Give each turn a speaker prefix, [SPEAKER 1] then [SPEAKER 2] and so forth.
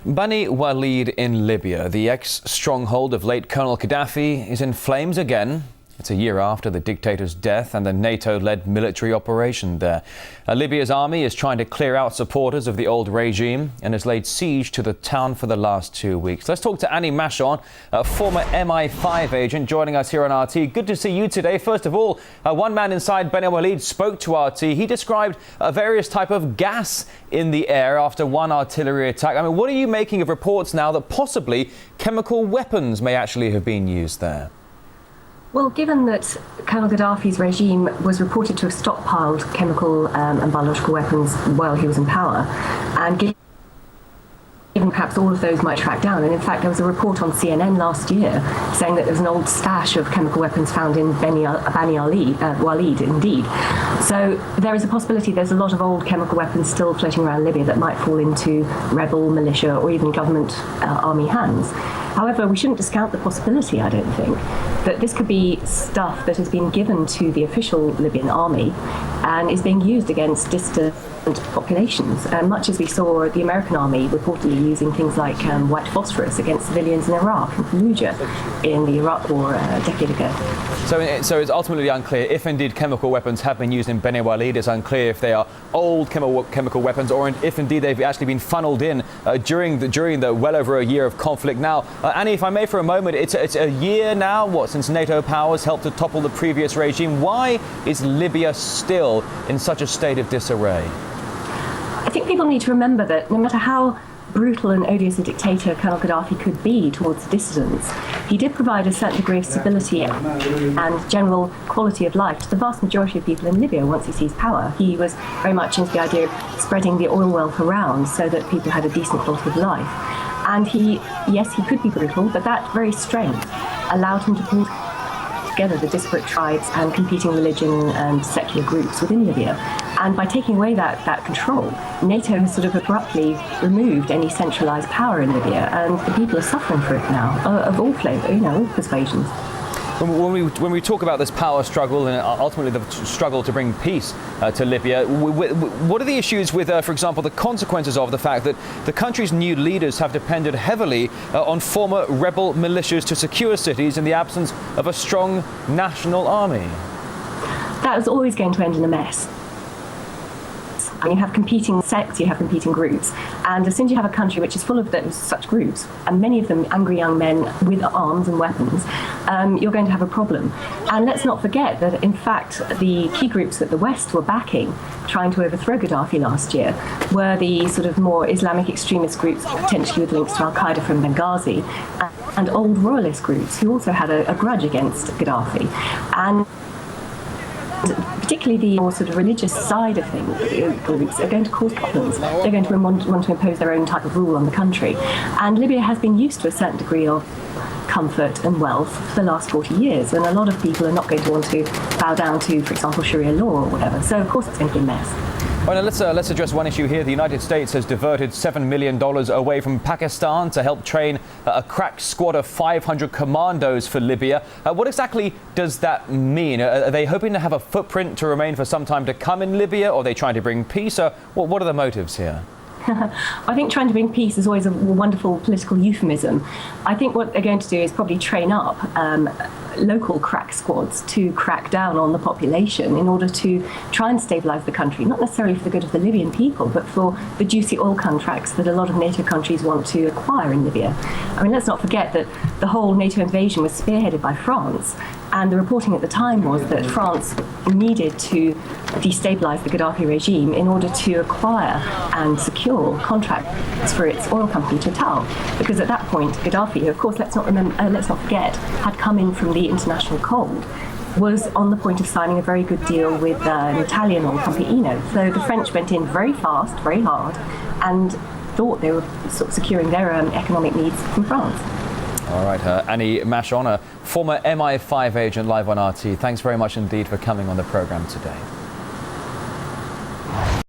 [SPEAKER 1] Bani Walid in Libya, the ex-stronghold of late Colonel Gaddafi, is in flames again. It's a year after the dictator's death and the NATO-led military operation there. Libya's army is trying to clear out supporters of the old regime and has laid siege to the town for the last 2 weeks. Let's talk to Annie Machon, a former MI5 agent, joining us here on RT. Good to see you today. First of all, one man inside Bani Walid spoke to RT. He described various type of gas in the air after one artillery attack. I mean, what are you making of reports now that possibly chemical weapons may actually have been used there?
[SPEAKER 2] Well, given that Colonel Gaddafi's regime was reported to have stockpiled chemical and biological weapons while he was in power, and given perhaps all of those might track down, and in fact there was a report on CNN last year saying that there's an old stash of chemical weapons found in Bani Walid, indeed. So there is a possibility there's a lot of old chemical weapons still floating around Libya that might fall into rebel, militia, or even government army hands. However, we shouldn't discount the possibility, I don't think, that this could be stuff that has been given to the official Libyan army and is being used against distant populations, much as we saw the American army reportedly using things like white phosphorus against civilians in Iraq and Fallujah in the Iraq War a decade ago.
[SPEAKER 1] So it's ultimately unclear if indeed chemical weapons have been used in Bani Walid. It's unclear if they are old chemical weapons or if indeed they've actually been funneled in during the well over a year of conflict. Now, Annie, if I may for a moment, it's a year now, since NATO powers helped to topple the previous regime. Why is Libya still in such a state of disarray?
[SPEAKER 2] I think people need to remember that no matter how brutal and odious a dictator Colonel Gaddafi could be towards dissidents, he did provide a certain degree of stability and general quality of life to the vast majority of people in Libya once he seized power. He was very much into the idea of spreading the oil wealth around so that people had a decent quality of life. And he could be brutal, but that very strength allowed him to pull together the disparate tribes and competing religion and secular groups within Libya. And by taking away that control, NATO has sort of abruptly removed any centralised power in Libya, and the people are suffering for it now, of all flavour, all persuasions.
[SPEAKER 1] When we talk about this power struggle and ultimately the struggle to bring peace to Libya, what are the issues with, for example, the consequences of the fact that the country's new leaders have depended heavily on former rebel militias to secure cities in the absence of a strong national army?
[SPEAKER 2] That was always going to end in a mess. And you have competing sects, you have competing groups. And as soon as you have a country which is full of such groups, and many of them angry young men with arms and weapons, you're going to have a problem. And let's not forget that, in fact, the key groups that the West were backing, trying to overthrow Gaddafi last year, were the sort of more Islamic extremist groups, potentially with links to Al-Qaeda from Benghazi, and old royalist groups who also had a grudge against Gaddafi. And particularly the more sort of religious side of things, groups are going to cause problems. They're going to want to impose their own type of rule on the country. And Libya has been used to a certain degree of comfort and wealth for the last 40 years, when a lot of people are not going to want to bow down to, for example, Sharia law or whatever. So, of course, it's going to be a mess.
[SPEAKER 1] Well, now let's address one issue here. The United States has diverted $7 million away from Pakistan to help train a crack squad of 500 commandos for Libya. What exactly does that mean? Are they hoping to have a footprint to remain for some time to come in Libya, or are they trying to bring peace? Or what are the motives here?
[SPEAKER 2] I think trying to bring peace is always a wonderful political euphemism. I think what they're going to do is probably train up local crack squads to crack down on the population in order to try and stabilise the country, not necessarily for the good of the Libyan people, but for the juicy oil contracts that a lot of NATO countries want to acquire in Libya. I mean, let's not forget that the whole NATO invasion was spearheaded by France, and the reporting at the time was that France needed to destabilise the Gaddafi regime in order to acquire and secure contracts for its oil company Total, because at that point Gaddafi, who of course let's not forget had come in from the international cold, was on the point of signing a very good deal with an Italian oil company, So the French went in very fast, very hard, and thought they were sort of securing their economic needs from France.
[SPEAKER 1] All right, Annie Machon, a former MI5 agent, live on RT. Thanks very much indeed for coming on the programme today.